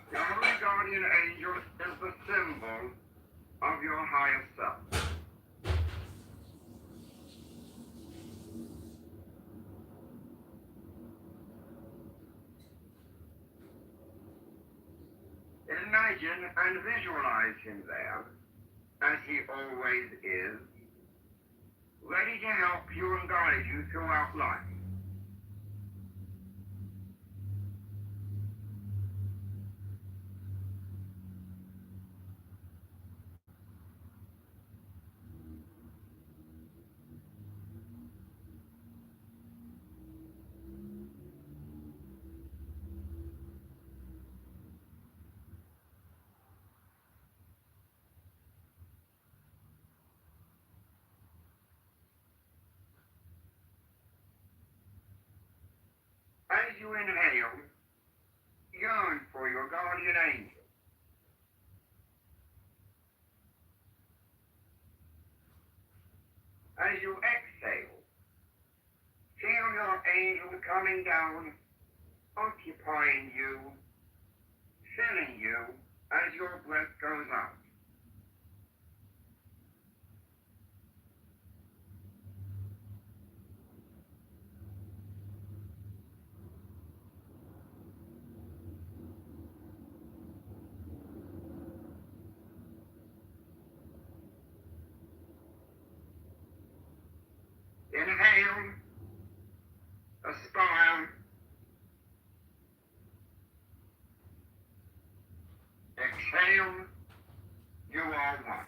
Your holy guardian angel is the symbol of your higher self. Imagine and visualize him there, as he always is, ready to help you and guide you throughout life. As you inhale, yearn for your guardian angel. As you exhale, feel your angel coming down, occupying you, filling you as your breath goes out. Inhale, aspire, exhale, you are one.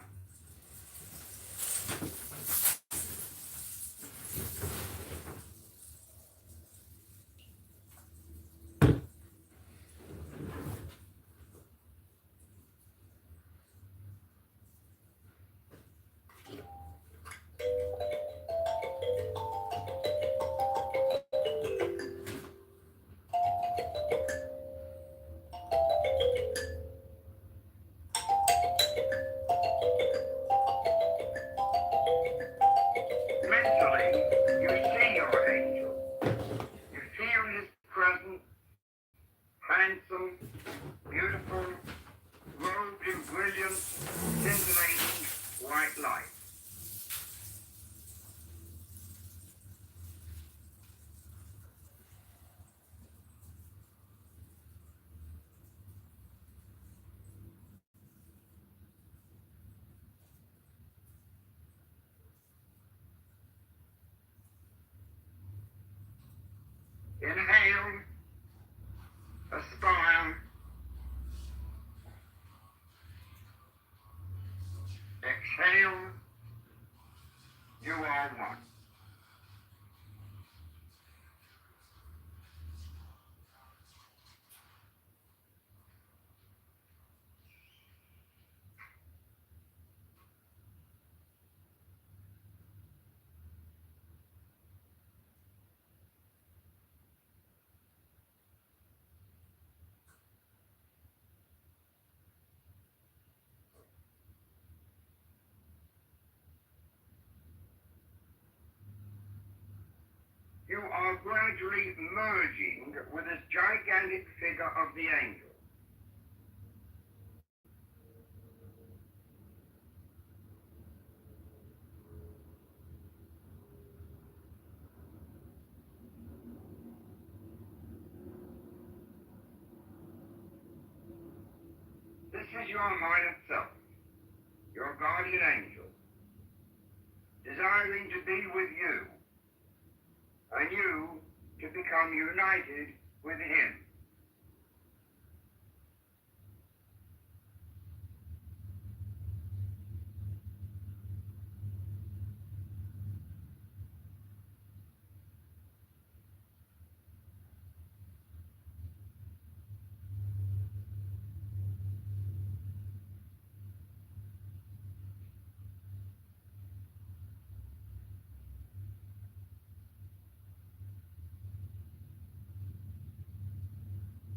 you are gradually merging with this gigantic figure of the angel. This is your higher self, your guardian angel, desiring to be with you, and you to become united with him.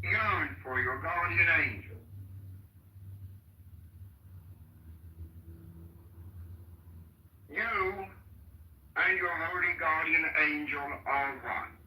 Yearn for your guardian angel. You and your holy guardian angel are one.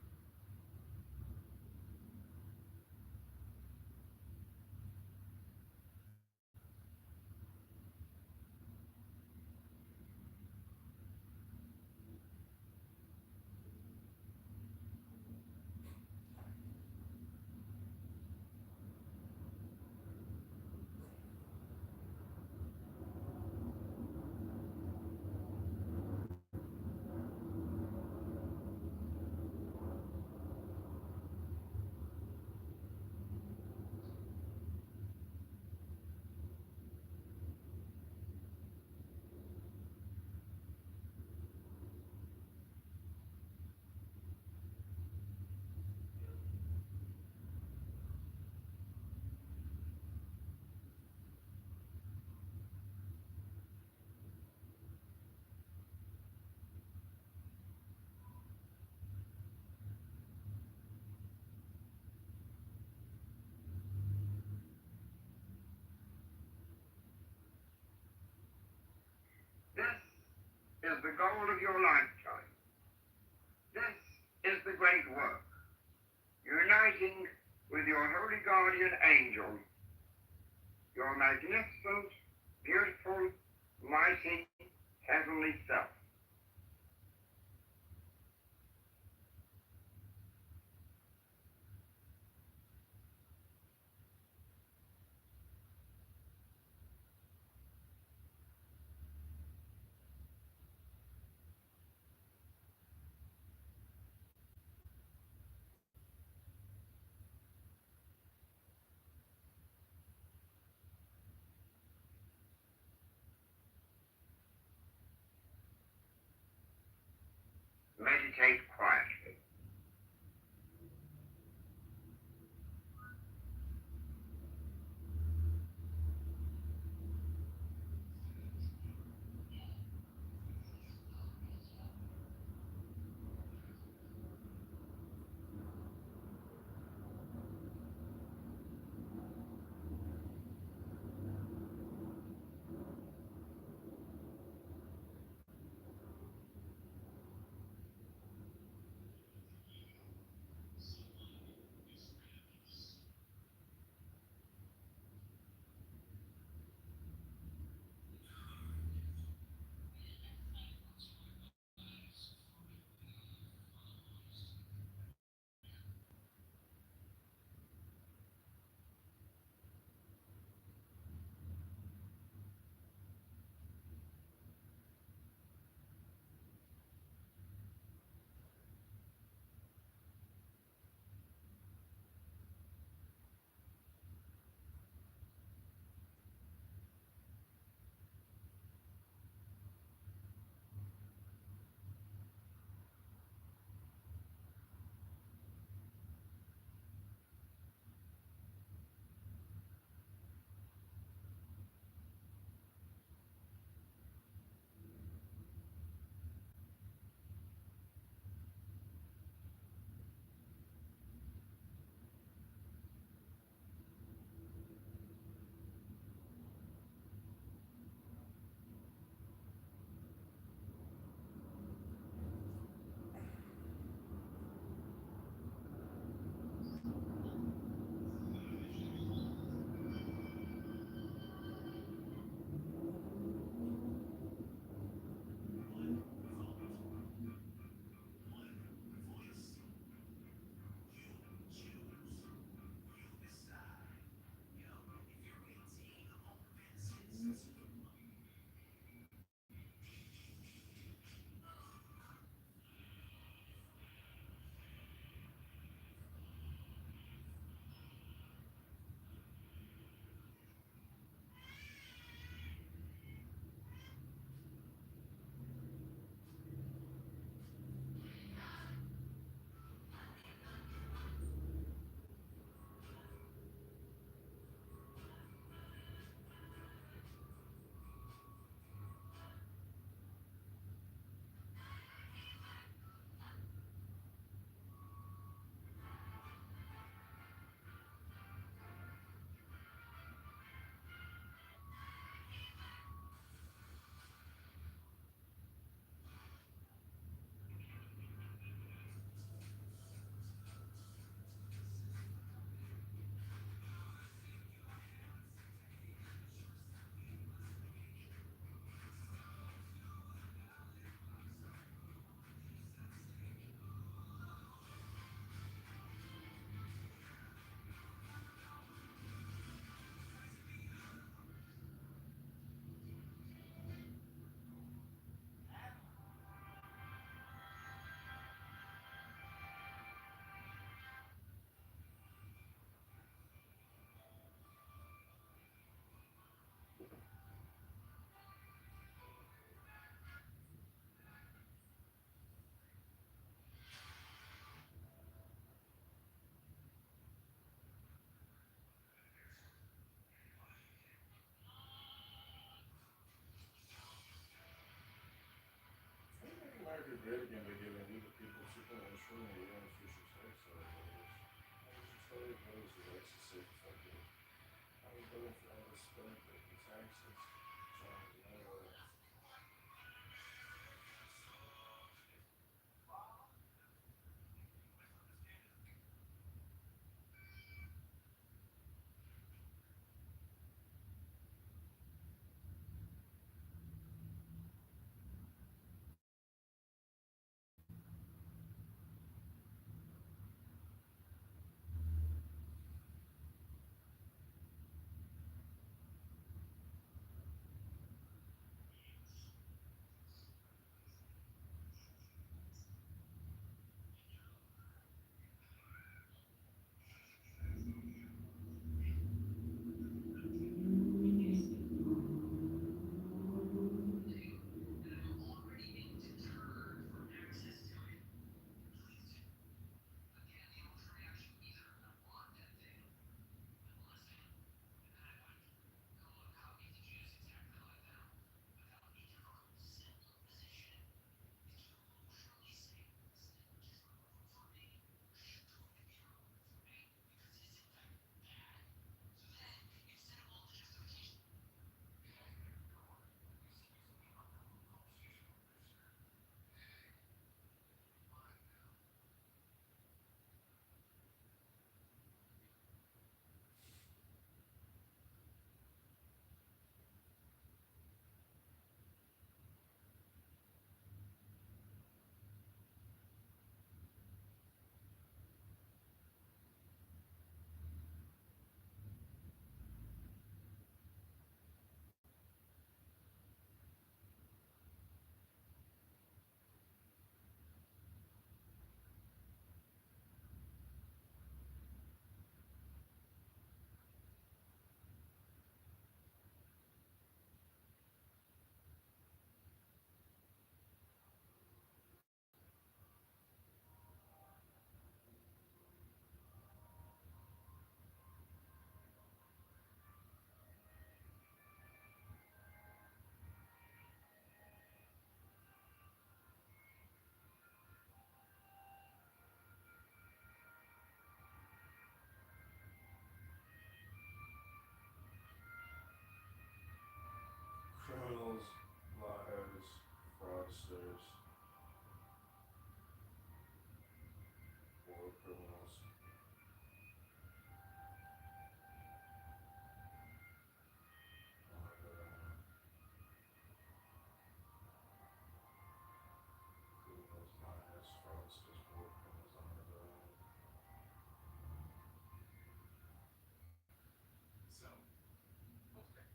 This is the goal of your lifetime. This is the great work. Uniting with your holy guardian angel, your magnificent, beautiful, mighty, heavenly self. Meditate quietly. great again by giving the people super and showing the ones who should say so. I was just telling those who likes to say fucking I was going for all this stuff that the taxes. Criminals, liars, fraudsters, war criminals. Criminals, liars, fraudsters, war criminals on the ground. So, okay.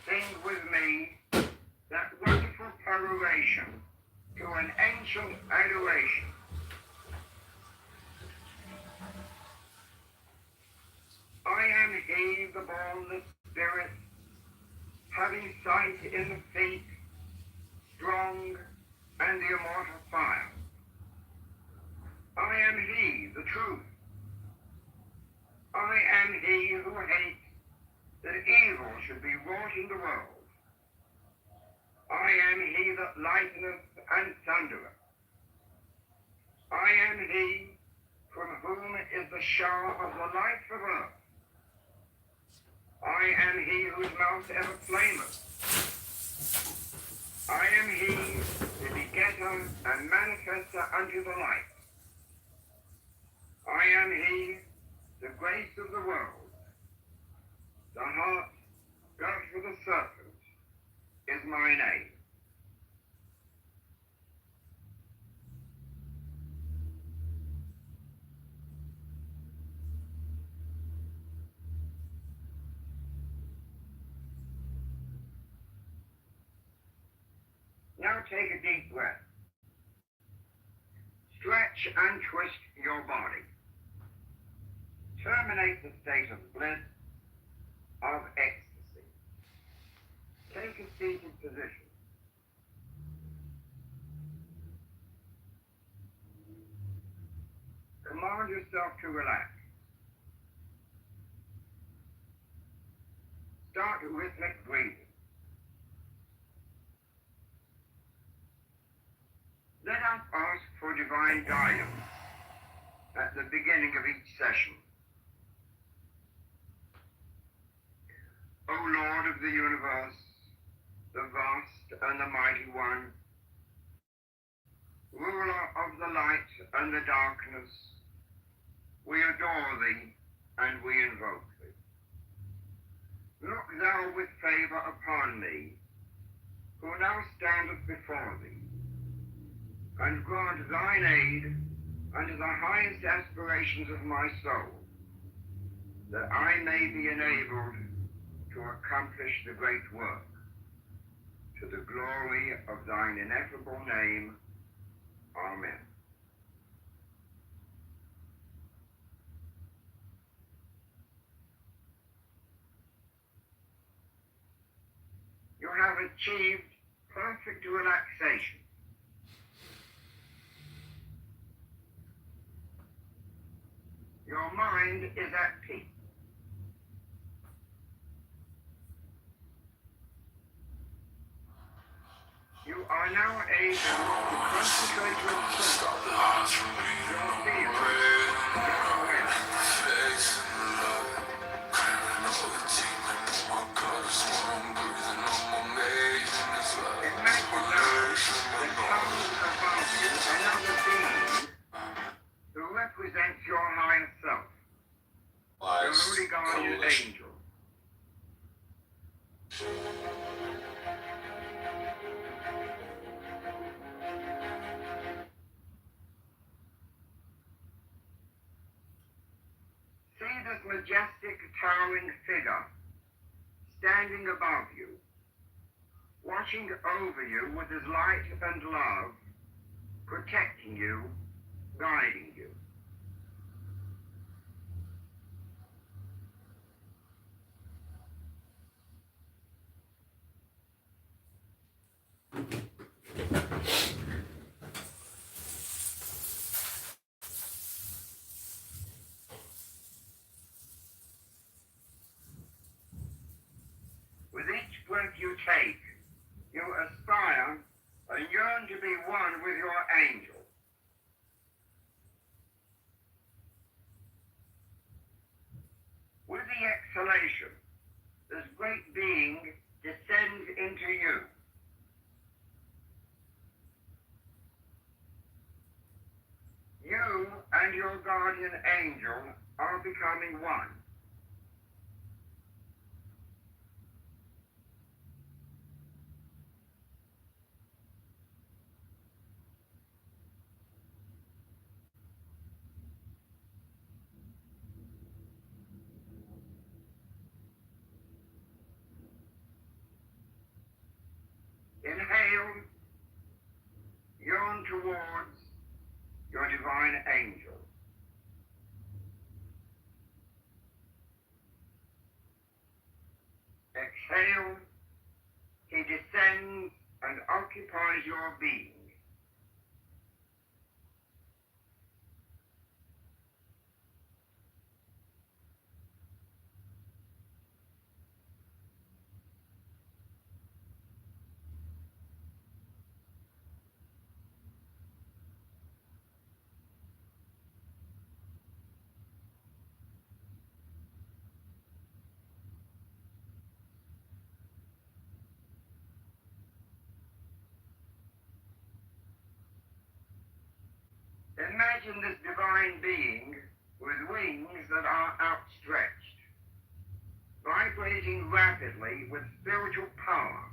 Sing with me that wonderful peroration to an ancient adoration. I am he, the born, the spirit, having sight in the feet, strong and the immortal fire. I am he, the truth. I and thunderer. I am he from whom is the shower of the life of earth. I am he whose mouth ever flameth. I am he, the begetter and manifester unto the light. I am he, the grace of the world. The heart girt for the serpent is my name. Now take a deep breath. Stretch and twist your body. Terminate the state of bliss, of ecstasy. Take a seated position. Command yourself to relax. Start rhythmic breathing. Let us ask for divine guidance at the beginning of each session. O Lord of the universe, the vast and the mighty one, ruler of the light and the darkness, we adore thee and we invoke thee. Look thou with favour upon me, who now standeth before thee, and grant thine aid unto the highest aspirations of my soul, that I may be enabled to accomplish the great work, to the glory of thine ineffable name. Amen. You have achieved perfect relaxation. Your mind is at peace. You are now able to concentrate your thoughts, your feelings, your awareness. Imagine now that comes above you another being who represents your higher self, the holy guardian angel. See this majestic, towering figure standing above you, watching over you with his light and love, protecting you, guiding you. With each breath you take, you aspire and yearn to be one with your angel. With the exhalation, this great being descends into you. You and your guardian angel are becoming one. Inhale, yearn towards your divine angel. Exhale, he descends and occupies your being. Imagine this divine being with wings that are outstretched, vibrating rapidly with spiritual power.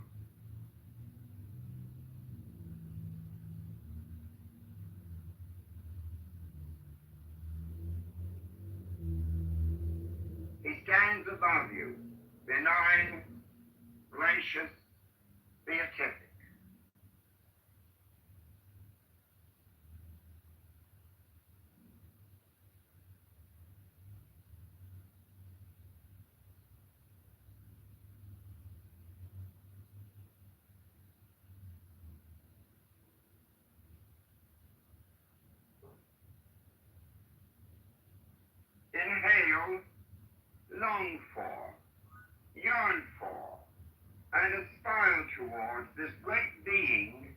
He stands above you, benign, gracious, beatific. Inhale, long for, yearn for, and aspire towards this great being